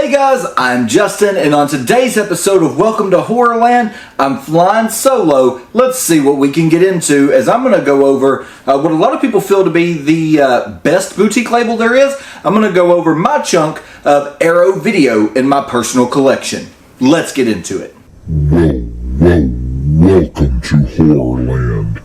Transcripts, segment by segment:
Hey guys, I'm Justin, and on today's episode of Welcome to Horrorland, I'm flying solo. Let's see what we can get into as I'm going to go over what a lot of people feel to be the best boutique label there is. I'm going to go over my chunk of Arrow Video in my personal collection. Let's get into it. Welcome to Horrorland.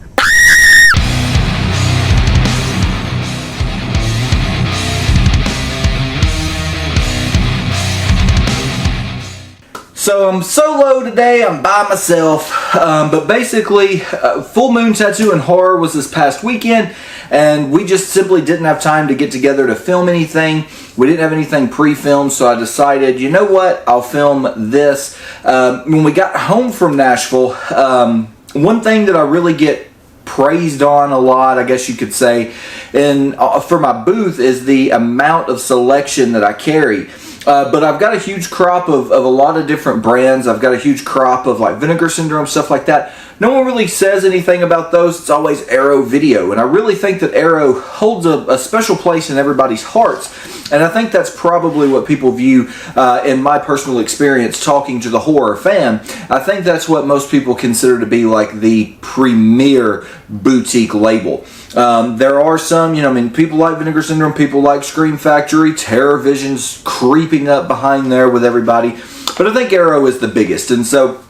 So I'm solo today, I'm by myself, but basically Full Moon Tattoo and Horror was this past weekend, and we just simply didn't have time to get together to film anything. We didn't have anything pre-filmed, so I decided, you know what, I'll film this. When we got home from Nashville, one thing that I really get praised on a lot, I guess you could say, and for my booth is the amount of selection that I carry. But I've got a huge crop of a lot of different brands. I've got a huge crop of like Vinegar Syndrome, stuff like that. No one really says anything about those. It's always Arrow Video. And I really think that Arrow holds a special place in everybody's hearts. And I think that's probably what people view in my personal experience talking to the horror fan. I think that's what most people consider to be like the premier boutique label. There are some, people like Vinegar Syndrome, people like Scream Factory, Terror Vision's creeping up behind there with everybody. But I think Arrow is the biggest. And so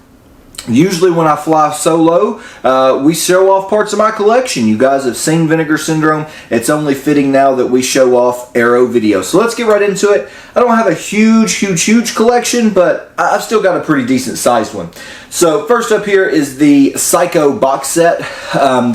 usually when I fly solo, we show off parts of my collection. You guys have seen Vinegar Syndrome. It's only fitting now that we show off Arrow Video. So let's get right into it. I don't have a huge collection, but I've still got a pretty decent sized one. So first up here is the Psycho box set.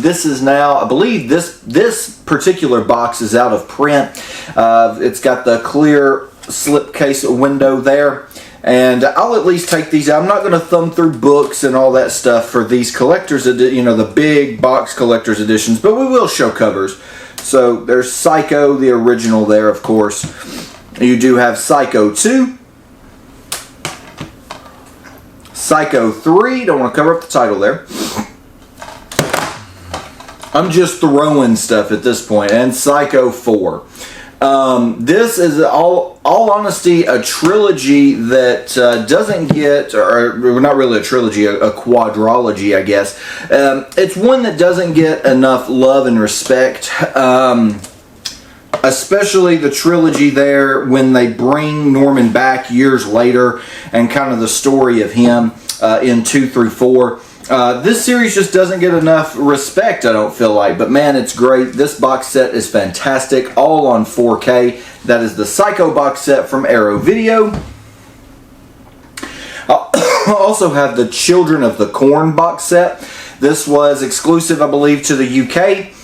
This is now, I believe this particular box is out of print. It's got the clear slipcase window there. And I'll at least take these out. I'm not going to thumb through books and all that stuff for these collectors, the big box collector's editions, but we will show covers. So there's Psycho, the original there, of course. You do have Psycho 2. Psycho 3, don't want to cover up the title there. I'm just throwing stuff at this point. And Psycho 4. This is, all honesty, a trilogy that doesn't get, or not really a trilogy, a quadrology, I guess. It's one that doesn't get enough love and respect, especially the trilogy there when they bring Norman back years later and kind of the story of him in 2 through 4. This series just doesn't get enough respect, I don't feel like. But man, it's great. This box set is fantastic. All on 4K. That is the Psycho box set from Arrow Video. I also have the Children of the Corn box set. This was exclusive, I believe, to the UK.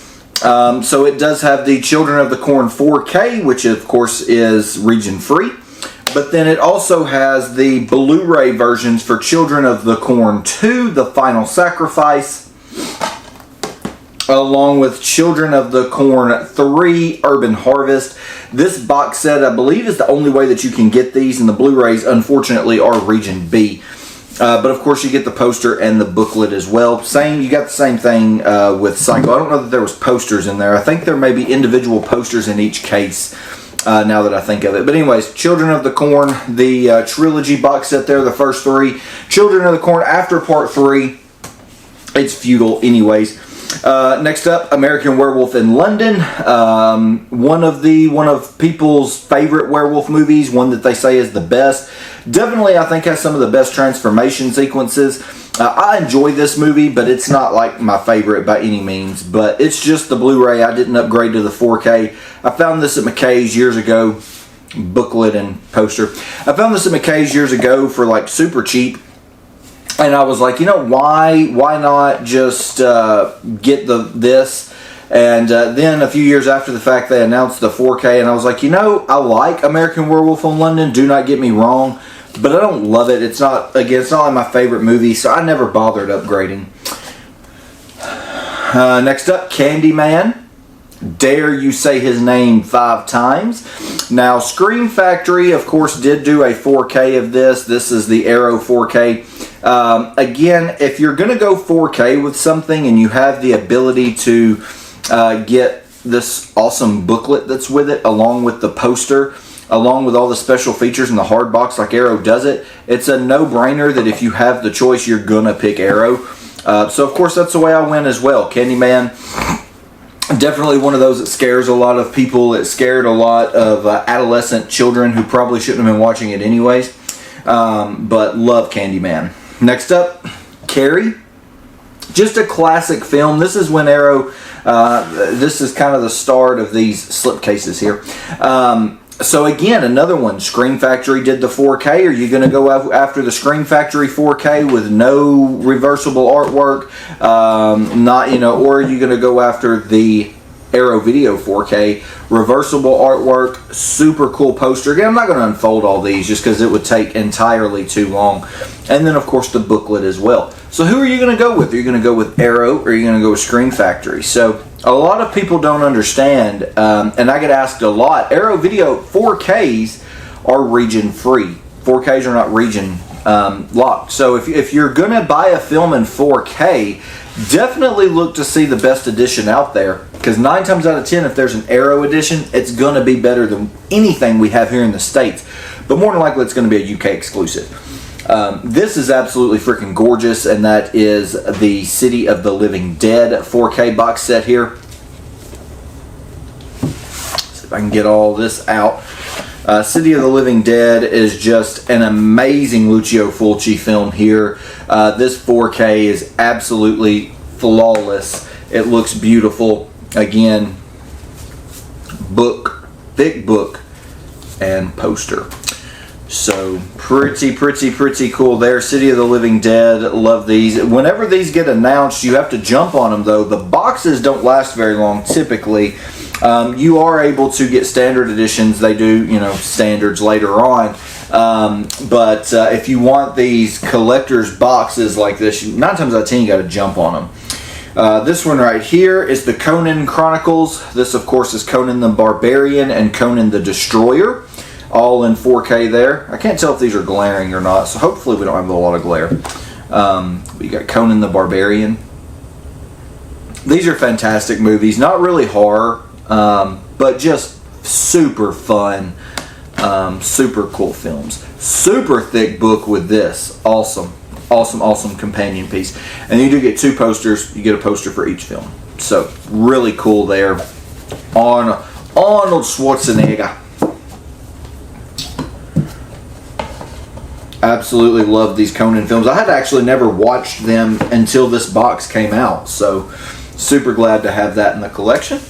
So it does have the Children of the Corn 4K, which of course is region free. But then it also has the Blu-ray versions for Children of the Corn 2, The Final Sacrifice, along with Children of the Corn 3, Urban Harvest. This box set, I believe, is the only way that you can get these, and the Blu-rays, unfortunately, are Region B. But of course, you get the poster and the booklet as well. You got the same thing with Psycho. I don't know that there was posters in there. I think there may be individual posters in each case. Now that I think of it. But anyways, Children of the Corn, the trilogy box set there, the first 3. Children of the Corn after part 3. It's futile anyways. Next up, American Werewolf in London. One of people's favorite werewolf movies. One that they say is the best. Definitely, I think, has some of the best transformation sequences. I enjoy this movie, but it's not like my favorite by any means. But it's just the Blu-ray. I didn't upgrade to the 4K. I found this at McKay's years ago. Booklet and poster. I found this at McKay's years ago for like super cheap. And I was like, why not just get this? And then a few years after the fact, they announced the 4K. And I was like, I like American Werewolf in London. Do not get me wrong. But I don't love it. It's not like my favorite movie, so I never bothered upgrading. Next up, Candyman. Dare you say his name 5 times. Now, Scream Factory, of course, did do a 4K of this. This is the Arrow 4K. Again, if you're going to go 4K with something and you have the ability to get this awesome booklet that's with it along with the poster, along with all the special features in the hard box like Arrow does it, it's a no-brainer that if you have the choice, you're gonna pick Arrow. So of course that's the way I went as well. Candyman, definitely one of those that scares a lot of people. It scared a lot of adolescent children who probably shouldn't have been watching it anyways. But love Candyman. Next up, Carrie. Just a classic film. This is when Arrow, this is kind of the start of these slipcases here. So again, another one. Scream Factory did the 4K. Are you going to go after the Scream Factory 4K with no reversible artwork? Not, you know, or are you going to go after the Arrow Video 4K, reversible artwork, super cool poster? Again, I'm not going to unfold all these just because it would take entirely too long. And then, of course, the booklet as well. So who are you going to go with? Are you going to go with Arrow or are you going to go with Scream Factory? So a lot of people don't understand, and I get asked a lot, Arrow Video 4Ks are region free. 4Ks are not region locked. So if you're going to buy a film in 4K, definitely look to see the best edition out there, because 9 times out of 10, if there's an Arrow edition, it's going to be better than anything we have here in the States. But more than likely, it's going to be a UK exclusive. This is absolutely freaking gorgeous, and that is the City of the Living Dead 4K box set here. See if I can get all this out. City of the Living Dead is just an amazing Lucio Fulci film here. This 4K is absolutely flawless. It looks beautiful. Again, book, thick book, and poster. So pretty cool there. City of the Living Dead, love these. Whenever these get announced, you have to jump on them though. The boxes don't last very long typically. You are able to get standard editions. They do, you know, standards later on. But if you want these collector's boxes like this, 9 times out of 10 you got to jump on them. This one right here is the Conan Chronicles. This of course is Conan the Barbarian and Conan the Destroyer, all in 4K there. I can't tell if these are glaring or not, so hopefully we don't have a lot of glare. We got Conan the Barbarian. These are fantastic movies. Not really horror, but just super fun, super cool films. Super thick book with this. Awesome companion piece. And you do get 2 posters. You get a poster for each film. So really cool there. On Arnold Schwarzenegger. Absolutely love these Conan films. I had actually never watched them until this box came out, so super glad to have that in the collection.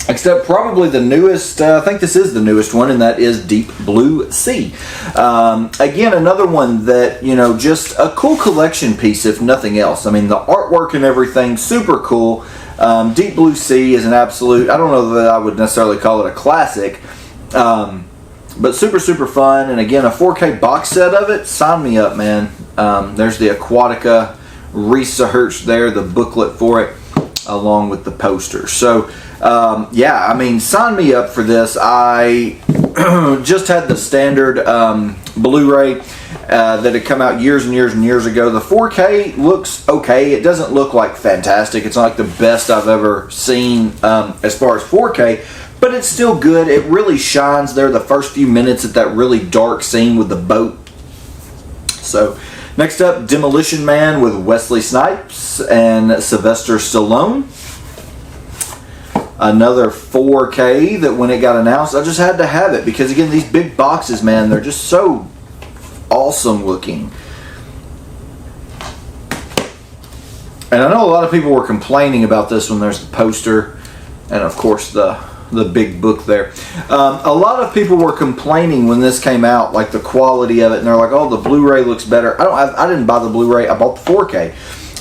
Except probably the newest, I think this is the newest one, and that is Deep Blue Sea. Again, another one that, you know, just a cool collection piece if nothing else. I mean, the artwork and everything, super cool. Deep Blue Sea is an absolute, I don't know that I would necessarily call it a classic, but super fun. And again, a 4K box set of it, sign me up, man. There's the Aquatica research there, the booklet for it, along with the poster. So yeah, I mean, sign me up for this. I just had the standard Blu-ray that had come out years and years ago. The 4K looks okay. It doesn't look like fantastic. It's not like the best I've ever seen as far as 4K, but it's still good. It really shines there the first few minutes at that really dark scene with the boat. So next up, Demolition Man with Wesley Snipes and Sylvester Stallone. Another 4K that when it got announced, I just had to have it because again, these big boxes, man, they're just so awesome looking. And I know a lot of people were complaining about this when there's the poster and of course the big book there. A lot of people were complaining when this came out, like the quality of it, and they're like, oh, the Blu-ray looks better. I didn't buy the Blu-ray, I bought the 4K.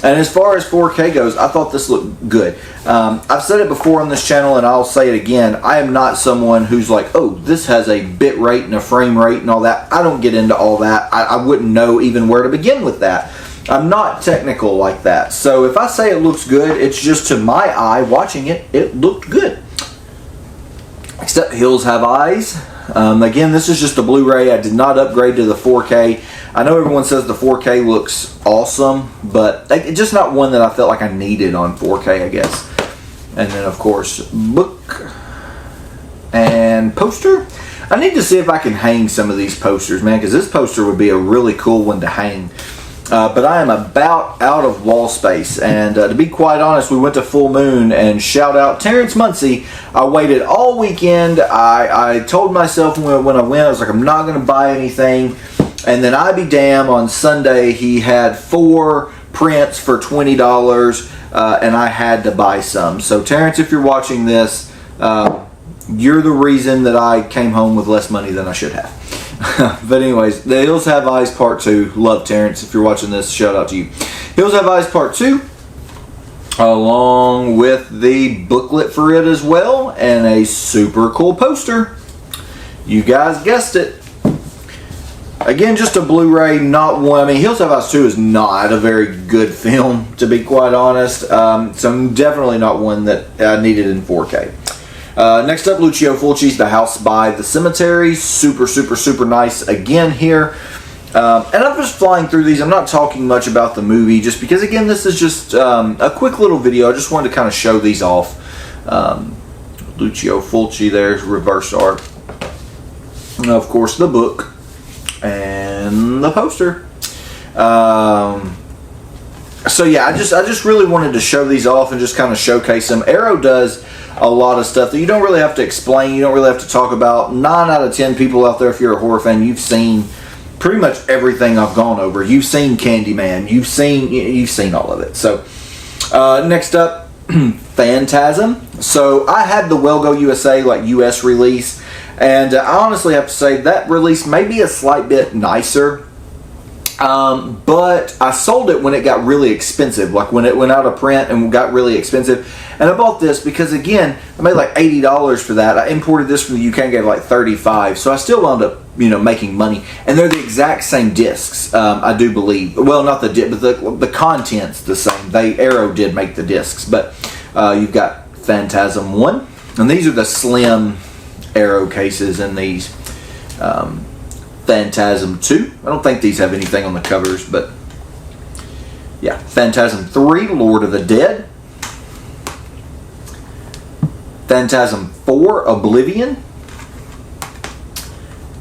And as far as 4K goes, I thought this looked good. I've said it before on this channel, and I'll say it again. I am not someone who's like, oh, this has a bit rate and a frame rate and all that. I don't get into all that. I wouldn't know even where to begin with that. I'm not technical like that. So if I say it looks good, it's just to my eye watching it, it looked good. Except Hills Have Eyes. Again, this is just a Blu-ray. I did not upgrade to the 4K. I know everyone says the 4K looks awesome, but it's just not one that I felt like I needed on 4K, I guess. And then, of course, book and poster. I need to see if I can hang some of these posters, man, because this poster would be a really cool one to hang. But I am about out of wall space, and to be quite honest, we went to Full Moon, and shout out Terrence Muncie. I waited all weekend. I told myself when I went, I was like, I'm not going to buy anything. And then I be damn, on Sunday he had 4 prints for $20, and I had to buy some. So Terrence, if you're watching this, you're the reason that I came home with less money than I should have. But anyways, The Hills Have Eyes Part 2. Love Terrence. If you're watching this, shout out to you. Hills Have Eyes Part 2, along with the booklet for it as well, and a super cool poster. You guys guessed it. Again, just a Blu-ray, not one. I mean, Hills Have Eyes 2 is not a very good film, to be quite honest. So definitely not one that I needed in 4K. Next up, Lucio Fulci's The House by the Cemetery. Super, super, super nice again here. And I'm just flying through these. I'm not talking much about the movie just because, again, this is just a quick little video. I just wanted to kind of show these off. Lucio Fulci, there's reverse art. And of course, the book and the poster. So yeah, I just really wanted to show these off and just kind of showcase them. Arrow does a lot of stuff that you don't really have to explain, you don't really have to talk about. 9 out of 10 people out there, if you're a horror fan, you've seen pretty much everything I've gone over. You've seen Candyman, you've seen all of it. So next up, Phantasm. So I had the Well Go USA, like US release, and I honestly have to say that release may be a slight bit nicer. But I sold it when it got really expensive, like when it went out of print and got really expensive. And I bought this because, again, I made like $80 for that. I imported this from the UK and gave like $35, so I still wound up, making money. And they're the exact same discs, I do believe. Well, not the disc, but the content's the same. Arrow did make the discs, but you've got Phantasm 1, and these are the slim Arrow cases in these. Phantasm 2. I don't think these have anything on the covers, but yeah. Phantasm 3, Lord of the Dead. Phantasm 4, Oblivion.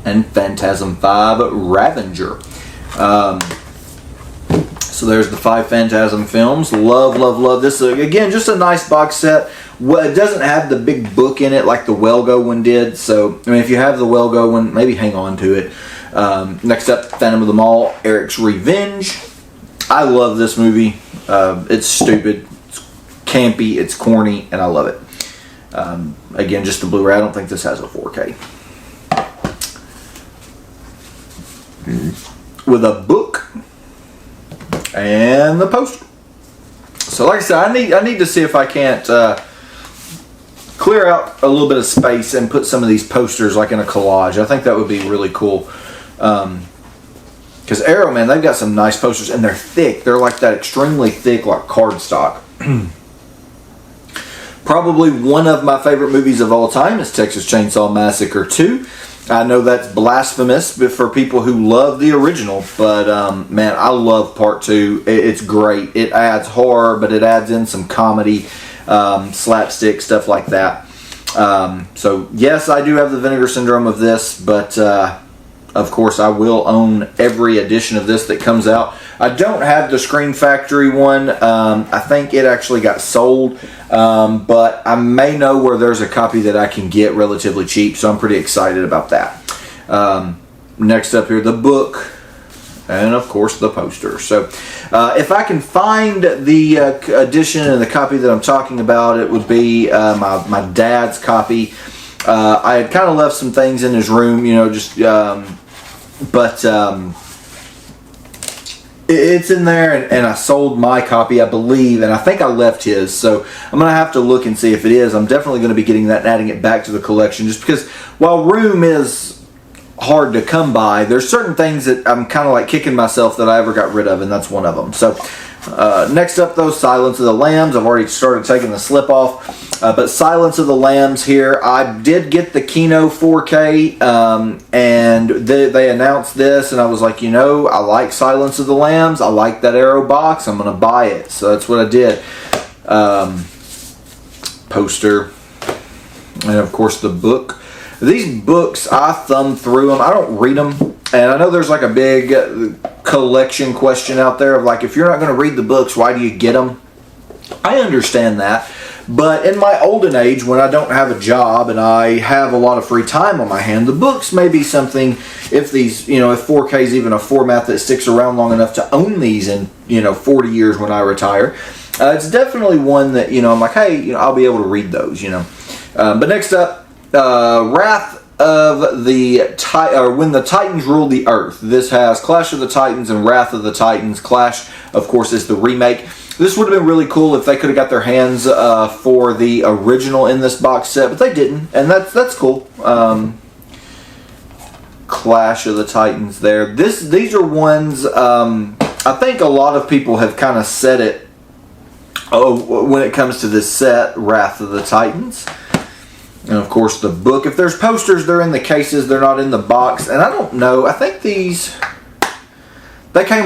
And Phantasm 5, Ravager. So there's the 5 Phantasm films. Love, love, love this. Again, just a nice box set. Well, it doesn't have the big book in it like the Well Go one did. So, I mean, if you have the Well Go one, maybe hang on to it. Next up, Phantom of the Mall, Eric's Revenge. I love this movie. It's stupid, it's campy, it's corny, and I love it. Again, just the Blu-ray. I don't think this has a 4K. With a book and the poster. So like I said, I need to see if I can't clear out a little bit of space and put some of these posters like in a collage. I think that would be really cool. Because Arrow, man, they've got some nice posters, and they're thick. They're like that extremely thick, like cardstock. Probably one of my favorite movies of all time is Texas Chainsaw Massacre 2. I know that's blasphemous for people who love the original, but man, I love Part 2. It's great. It adds horror, but it adds in some comedy, slapstick, stuff like that. So yes, I do have the Vinegar Syndrome of this, but of course I will own every edition of this that comes out. I don't have the Scream Factory one. I think it actually got sold, but I may know where there's a copy that I can get relatively cheap, so I'm pretty excited about that. Next up here, the book, and of course the poster. So if I can find the edition and the copy that I'm talking about, it would be my dad's copy. I had kind of left some things in his room, but it's in there, and I sold my copy, I believe, and I think I left his, so I'm going to have to look and see if it is. I'm definitely going to be getting that and adding it back to the collection, just because while room is hard to come by, there's certain things that I'm kind of like kicking myself that I ever got rid of, and that's one of them. So next up, though, Silence of the Lambs. I've already started taking the slip off, but Silence of the Lambs here. I did get the Kino 4K, and they announced this, and I was like, I like Silence of the Lambs. I like that Arrow box. I'm going to buy it. So that's what I did. Poster, and of course the book. These books, I thumb through them. I don't read them. And I know there's like a big collection question out there of like, if you're not going to read the books, why do you get them? I understand that. But in my olden age, when I don't have a job and I have a lot of free time on my hand, the books may be something, if these, if 4K is even a format that sticks around long enough to own these in, 40 years when I retire, it's definitely one that, I'm like, hey, I'll be able to read those, But next up, Wrath of the When the Titans Ruled the Earth. This has Clash of the Titans and Wrath of the Titans. Clash, of course, is the remake. This would have been really cool if they could have got their hands for the original in this box set, but they didn't, and that's cool. Clash of the Titans there. These are ones, I think a lot of people have kind of said it when it comes to this set, Wrath of the Titans. And of course the book. If there's posters, they're in the cases, they're not in the box. And I don't know, I think these came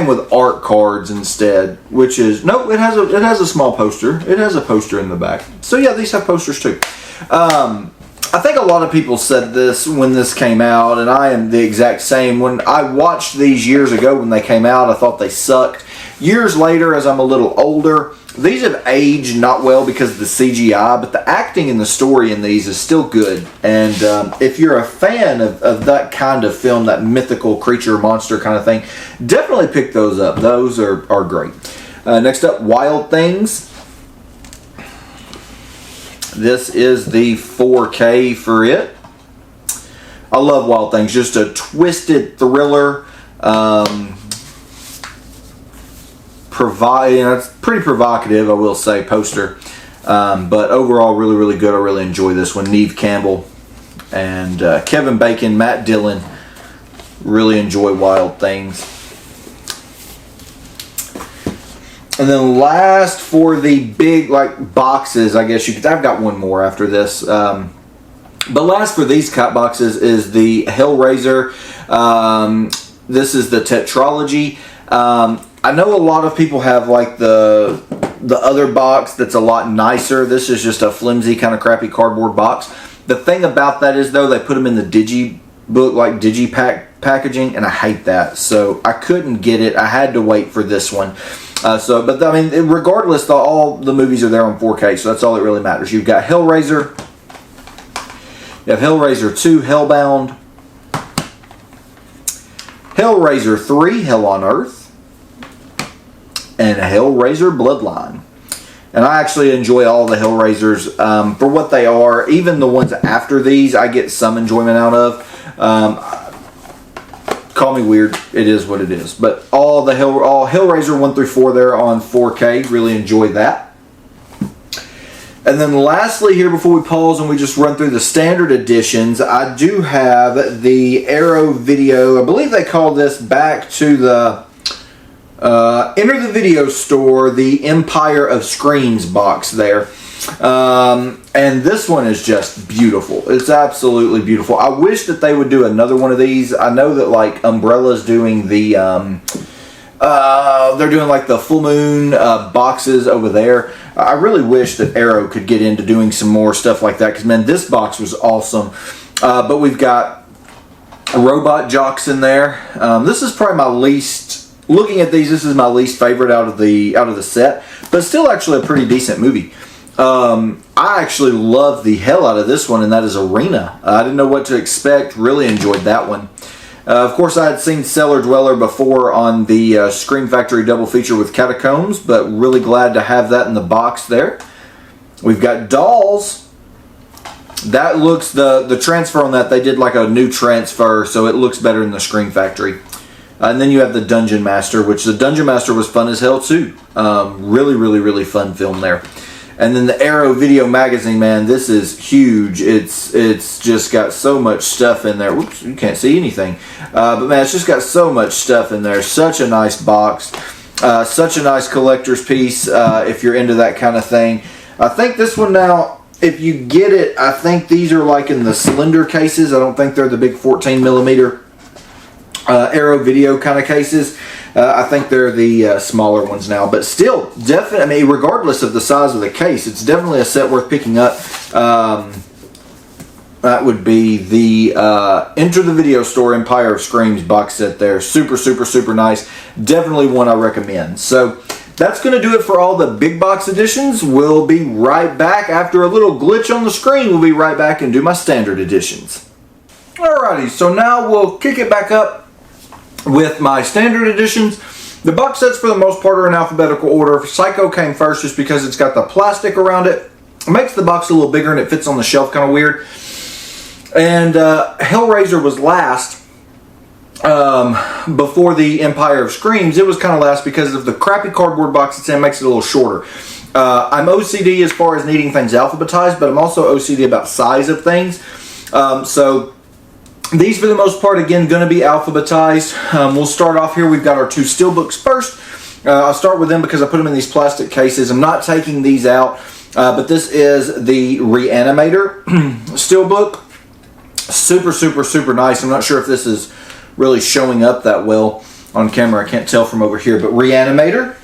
with art cards instead, which is, no, it has a small poster. It has a poster in the back. So yeah, these have posters too. I think a lot of people said this when this came out, and I am the exact same. When I watched these years ago when they came out, I thought they sucked. Years later, as I'm a little older, these have aged not well because of the CGI, but the acting and the story in these is still good. And if you're a fan of that kind of film, that mythical creature, monster kind of thing, definitely pick those up. Those are great. Next up, Wild Things. This is the 4K for it. I love Wild Things. Just a twisted thriller. It's pretty provocative, I will say, poster. But overall, really, really good. I really enjoy this one. Neve Campbell and Kevin Bacon, Matt Dillon. Really enjoy Wild Things. And then last for the big boxes, I guess I've got one more after this. But last for these cut boxes is the Hellraiser. This is the tetralogy. I know a lot of people have the other box that's a lot nicer. This is just a flimsy kind of crappy cardboard box. The thing about that is though, they put them in the digibook, like digipack packaging, and I hate that. So I couldn't get it. I had to wait for this one. But I mean, regardless, all the movies are there on 4K, so that's all that really matters. You've got Hellraiser. You have Hellraiser 2, Hellbound. Hellraiser 3, Hell on Earth. And Hellraiser Bloodline. And I actually enjoy all the Hellraisers for what they are. Even the ones after these, I get some enjoyment out of. Call me weird. It is what it is. But all Hellraiser 1 through 4 there on 4K. Really enjoy that. And then lastly here, before we pause and we just run through the standard editions, I do have the Arrow Video. I believe they call this back to the Enter the Video Store, the Empire of Screams box there. And this one is just beautiful. It's absolutely beautiful. I wish that they would do another one of these. I know that Umbrella's doing the they're doing the full moon boxes over there. I really wish that Arrow could get into doing some more stuff like that, because man, this box was awesome. But we've got Robot Jocks in there. This is probably my least, looking at these, this is my least favorite out of the set, but still actually a pretty decent movie. I actually love the hell out of this one, and that is Arena. I didn't know what to expect. Really enjoyed that one. Of course, I had seen Cellar Dweller before on the Scream Factory double feature with Catacombs, but really glad to have that in the box there. We've got Dolls. That looks, the transfer on that, they did a new transfer, so it looks better than the Scream Factory. And then you have the Dungeon Master, which the Dungeon Master was fun as hell too. Really, really, really fun film there. And then the Arrow Video Magazine, man, this is huge. It's just got so much stuff in there. Whoops, you can't see anything. But man, it's just got so much stuff in there. Such a nice box. Such a nice collector's piece if you're into that kind of thing. I think this one now, if you get it, I think these are in the slender cases. I don't think they're the big 14 millimeter Arrow Video kind of cases. I think they're the smaller ones now, but still, definitely. I mean, regardless of the size of the case, it's definitely a set worth picking up. that would be the Enter the Video Store Empire of Screams box set there. Super, super, super nice. Definitely one I recommend. So that's going to do it for all the big box editions. We'll be right back after a little glitch on the screen. We'll be right back and do my standard editions. Alrighty, so now we'll kick it back up with my standard editions. The box sets for the most part are in alphabetical order. Psycho came first just because it's got the plastic around it. It makes the box a little bigger and it fits on the shelf kind of weird. And Hellraiser was last. Before the Empire of Screams, it was kind of last because of the crappy cardboard box it's in makes it a little shorter. I'm OCD as far as needing things alphabetized, but I'm also OCD about size of things. So these, for the most part, again, going to be alphabetized. We'll start off here. We've got our 2 steelbooks first. I'll start with them because I put them in these plastic cases. I'm not taking these out, but this is the Reanimator steelbook. Super, super, super nice. I'm not sure if this is really showing up that well on camera. I can't tell from over here, but Reanimator.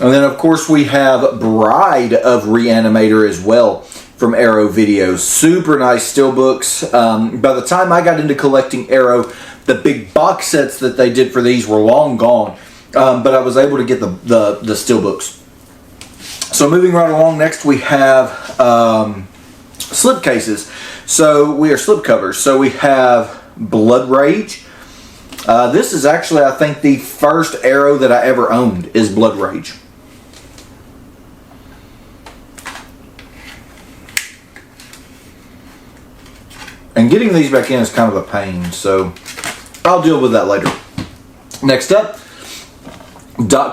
And then, of course, we have Bride of Reanimator as well from Arrow Videos. Super nice steelbooks. By the time I got into collecting Arrow, the big box sets that they did for these were long gone. But I was able to get the steelbooks. So moving right along, next we have slipcases. So we are slipcovers. So we have Blood Rage. This is actually, I think, the first Arrow that I ever owned is Blood Rage. And getting these back in is kind of a pain, so I'll deal with that later. Next up,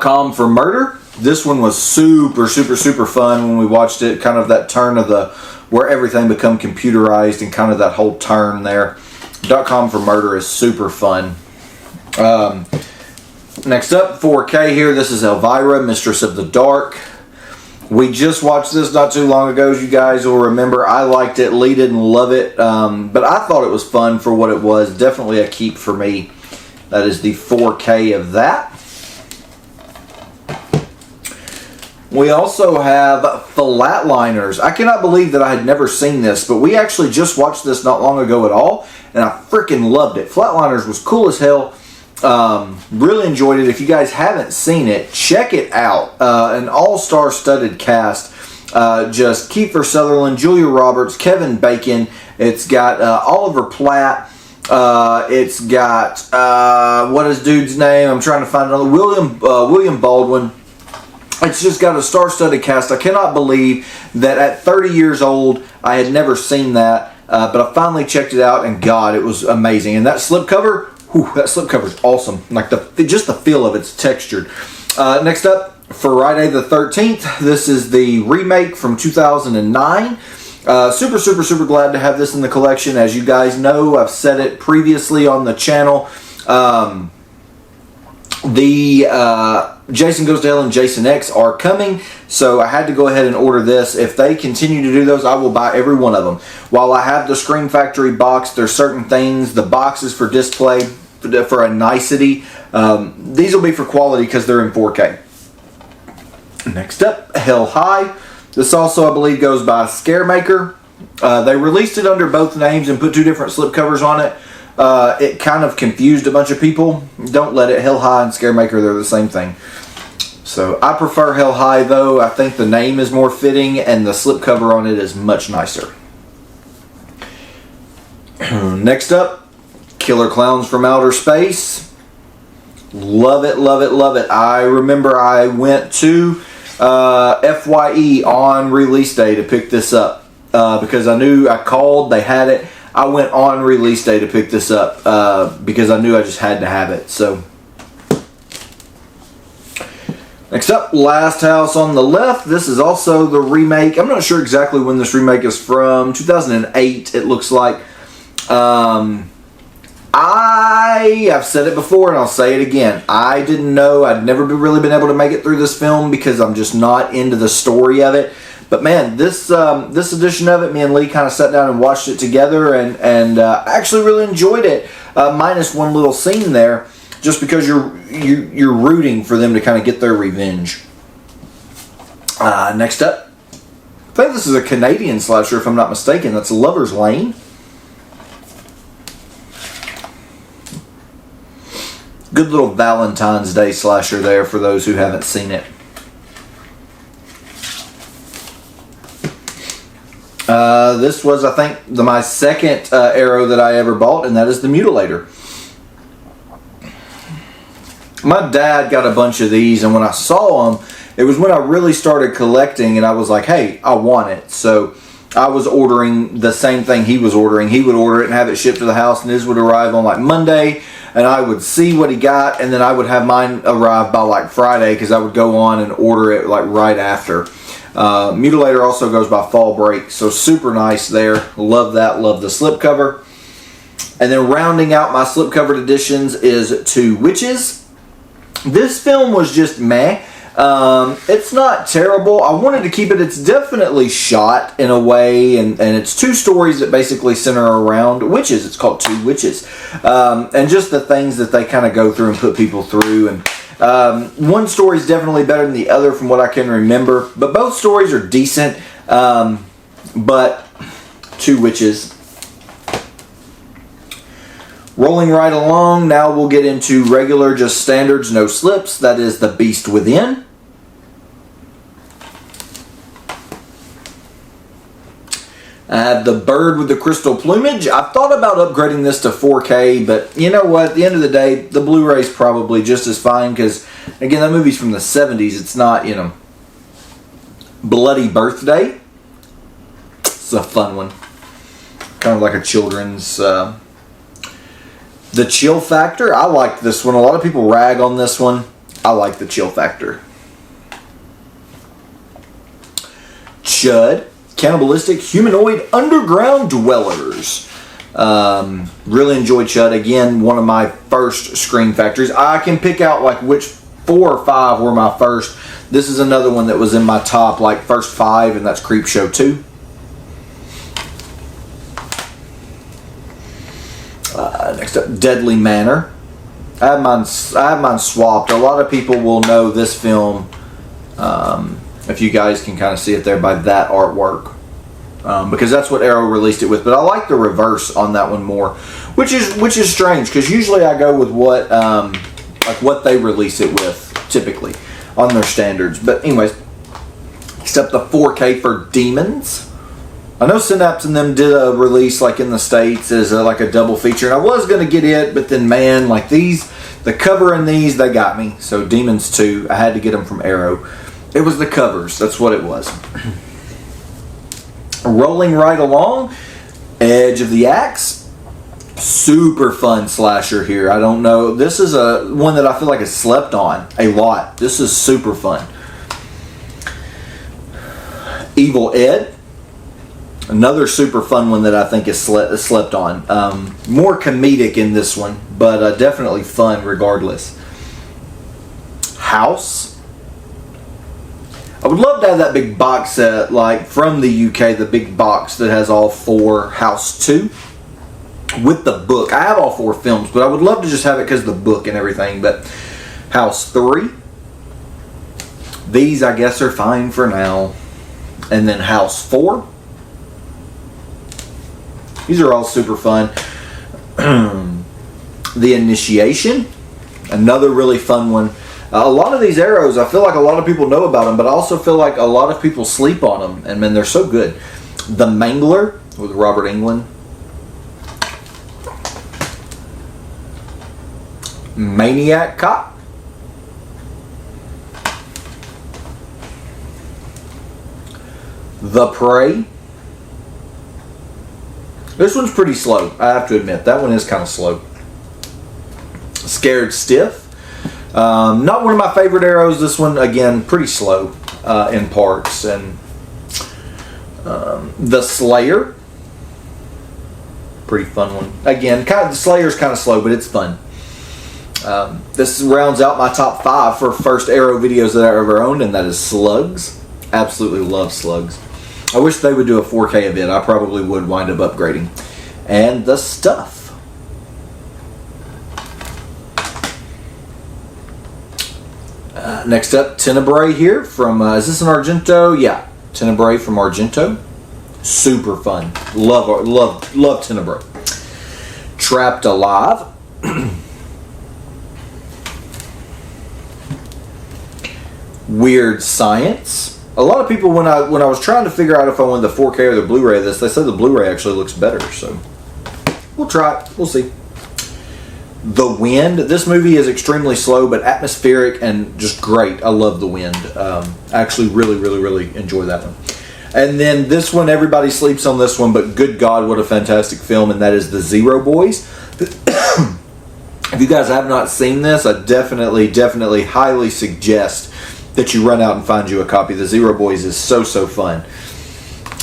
.com for Murder. This one was super, super, super fun when we watched it. Kind of that turn of where everything become computerized and kind of that whole turn there. .com for Murder is super fun. Next up, 4K here. This is Elvira, Mistress of the Dark. We just watched this not too long ago, as you guys will remember. I liked it. Lee didn't love it, but I thought it was fun for what it was. Definitely a keep for me. That is the 4K of that. We also have Flatliners. I cannot believe that I had never seen this, but we actually just watched this not long ago at all, and I freaking loved it. Flatliners was cool as hell. Really enjoyed it. If you guys haven't seen it, check it out. An all-star studded cast. Just Kiefer Sutherland, Julia Roberts, Kevin Bacon. It's got Oliver Platt. It's got what is dude's name? I'm trying to find another. William Baldwin. It's just got a star-studded cast. I cannot believe that at 30 years old I had never seen that, but I finally checked it out, and God, it was amazing. And that slipcover. Whew, that slipcover is awesome. Like just the feel of it's textured. Next up, Friday the 13th. This is the remake from 2009. Super, super, super glad to have this in the collection. As you guys know, I've said it previously on the channel. Jason Goes to Hell and Jason X are coming, so I had to go ahead and order this. If they continue to do those, I will buy every one of them. While I have the Scream Factory box, there's certain things, the boxes for display, for a nicety. These will be for quality because they're in 4K. Next up, Hell High. This also, I believe, goes by Scaremaker. They released it under both names and put 2 different slipcovers on it. It kind of confused a bunch of people. Don't let it. Hell High and Scaremaker, they're the same thing. So I prefer Hell High, though. I think the name is more fitting and the slipcover on it is much nicer. Next up, Killer Clowns from Outer Space. Love it, love it, love it. I remember I went to FYE on release day to pick this up because I knew I called, they had it. I went on release day to pick this up because I knew I just had to have it. So next up, Last House on the Left. This is also the remake. I'm not sure exactly when this remake is from. 2008, it looks like. I've said it before and I'll say it again. I didn't know. I'd never really been able to make it through this film because I'm just not into the story of it. But man, this edition of it, me and Lee kind of sat down and watched it together, and I actually really enjoyed it. Minus one little scene there, just because you're rooting for them to kind of get their revenge. Next up, think this is a Canadian slasher, if I'm not mistaken. That's Lover's Lane. Good little Valentine's Day slasher there for those who haven't seen it. This was, I think, my second Arrow that I ever bought, and that is the Mutilator. My dad got a bunch of these, and when I saw them, it was when I really started collecting, and I was like, hey, I want it. So I was ordering the same thing he was ordering. He would order it and have it shipped to the house, and his would arrive on like Monday, and I would see what he got, and then I would have mine arrive by like Friday, because I would go on and order it like right after. Mutilator also goes by Fall Break, so super nice there. Love that. Love the slipcover. And then rounding out my slipcovered editions is Two Witches. This film was just meh. It's not terrible. I wanted to keep it. It's definitely shot in a way, and it's two stories that basically center around witches. It's called Two Witches. And just the things that they kind of go through and put people through. And one story is definitely better than the other from what I can remember. But both stories are decent. But Two Witches. Rolling right along, now we'll get into regular, just standards, no slips. That is The Beast Within. I have The Bird with the Crystal Plumage. I thought about upgrading this to 4K, but you know what? At the end of the day, the Blu-ray is probably just as fine, because, again, that movie's from the 70s. It's not, you know, Bloody Birthday. It's a fun one. Kind of like a children's... The Chill Factor, I like this one. A lot of people rag on this one. I like the Chill Factor. Chud, Cannibalistic Humanoid Underground Dwellers. Really enjoyed Chud. Again, one of my first Scream Factories. I can pick out like which 4 or 5 were my first. This is another one that was in my top, like first 5, and that's Creepshow 2. Next up, Deadly Manor. I have mine swapped. A lot of people will know this film, if you guys can kind of see it there, by that artwork, because that's what Arrow released it with. But I like the reverse on that one more, which is strange, because usually I go with what like what they release it with typically on their standards. But anyways, next up, the 4K for Demons. I know Synapse and them did a release like in the States as like a double feature, and I was going to get it, but then man, like these, the cover in these, they got me. So Demons 2, I had to get them from Arrow. It was the covers, that's what it was. Rolling right along, Edge of the Axe. Super fun slasher here. I don't know, this is a one that I feel like is slept on a lot. This is super fun. Evil Ed. Another super fun one that I think is slept on. More comedic in this one, but definitely fun regardless. House. I would love to have that big box set, like from the UK, the big box that has all 4 House 2 with the book. I have all 4 films, but I would love to just have it because of the book and everything. But House 3. These, I guess, are fine for now. And then House 4. These are all super fun. The Initiation, another really fun one. A lot of these Arrows, I feel like a lot of people know about them, but I also feel like a lot of people sleep on them, and man, they're so good. The Mangler with Robert Englund. Maniac Cop. The Prey. This one's pretty slow, I have to admit. That one is kind of slow. Scared Stiff. Not one of my favorite Arrows. This one, again, pretty slow in parts. And The Slayer. Pretty fun one. Again, the Slayer's kind of slow, but it's fun. This rounds out my top 5 for first Arrow videos that I ever owned, and that is Slugs. Absolutely love Slugs. I wish they would do a 4K of it. I probably would wind up upgrading. And The Stuff. Next up, Tenebrae here from, is this an Argento? Yeah. Tenebrae from Argento. Super fun. Love Tenebrae. Trapped Alive. Weird Science. A lot of people, when I was trying to figure out if I wanted the 4K or the Blu-ray of this, they said the Blu-ray actually looks better, so we'll try it. We'll see. The Wind. This movie is extremely slow, but atmospheric and just great. I love The Wind. I actually really enjoy that one. And then this one, everybody sleeps on this one, but good God, what a fantastic film, and that is The Zero Boys. If you guys have not seen this, I definitely highly suggest that you run out and find you a copy. The Zero Boys is so fun.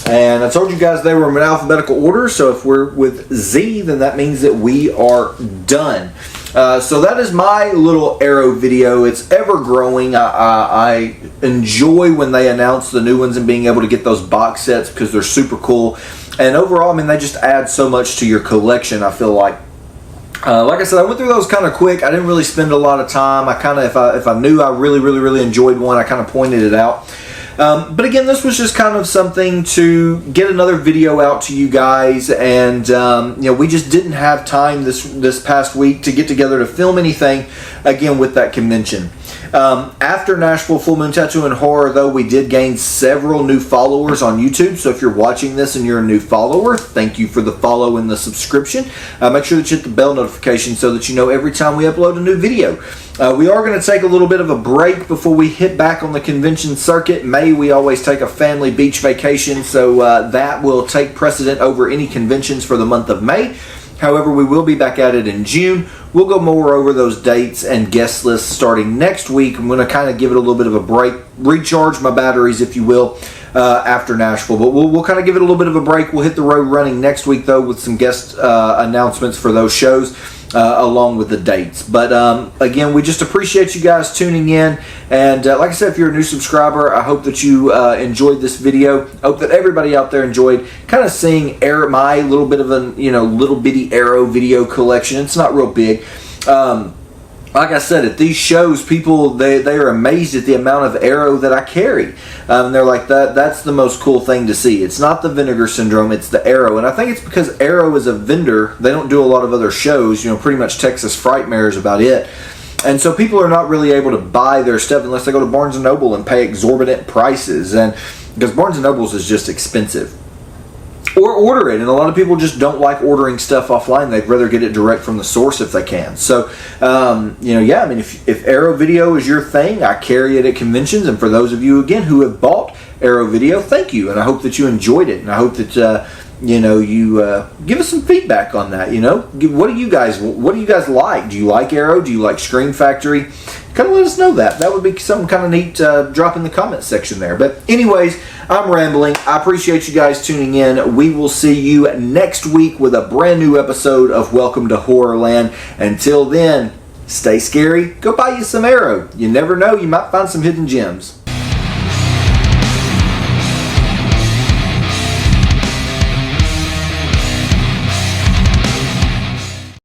And I told you guys they were in alphabetical order, so if we're with Z, then that means that we are done. So that is my little Arrow video. It's ever growing. I enjoy when they announce the new ones and being able to get those box sets because they're super cool. And overall, I mean, they just add so much to your collection, I feel like. Like I said, I went through those kind of quick. I didn't really spend a lot of time. I kind of, if I knew I really enjoyed one, I kind of pointed it out. But again, this was just kind of something to get another video out to you guys, and you know, we just didn't have time this past week to get together to film anything again with that convention. After Nashville Full Moon Tattoo and Horror, though, we did gain several new followers on YouTube. So if you're watching this and you're a new follower, thank you for the follow and the subscription. Make sure that you hit the bell notification so that you know every time we upload a new video. We are going to take a little bit of a break before we hit back on the convention circuit. May, we always take a family beach vacation, so that will take precedent over any conventions for the month of May. However, we will be back at it in June. We'll go more over those dates and guest lists starting next week. I'm going to kind of give it a little bit of a break, recharge my batteries, if you will, after Nashville. But we'll kind of give it a little bit of a break. We'll hit the road running next week, though, with some guest announcements for those shows. Along with the dates. But again, we just appreciate you guys tuning in, and like I said, if you're a new subscriber, I hope that you enjoyed this video. I hope that everybody out there enjoyed kind of seeing my little bit of a little bitty Arrow video collection. It's not real big. Like I said, at these shows, people they are amazed at the amount of Arrow that I carry. They're like, that's the most cool thing to see. It's not the Vinegar Syndrome, it's the Arrow. And I think it's because Arrow is a vendor. They don't do a lot of other shows. Pretty much Texas Frightmare is about it. And so people are not really able to buy their stuff unless they go to Barnes & Noble and pay exorbitant prices. And because Barnes & Noble's is just expensive. Or order it, and a lot of people just don't like ordering stuff offline. They'd rather get it direct from the source if they can. So, yeah, I mean, if Arrow Video is your thing, I carry it at conventions. And for those of you, again, who have bought Arrow Video, thank you. And I hope that you enjoyed it. And I hope that, you give us some feedback on that. What do you guys like? Do you like Arrow? Do you like Scream Factory? Kind of let us know that. That would be something kind of neat to drop in the comments section there. But anyways, I'm rambling. I appreciate you guys tuning in. We will see you next week with a brand new episode of Welcome to Horrorland. Until then, stay scary. Go buy you some Arrow. You never know. You might find some hidden gems.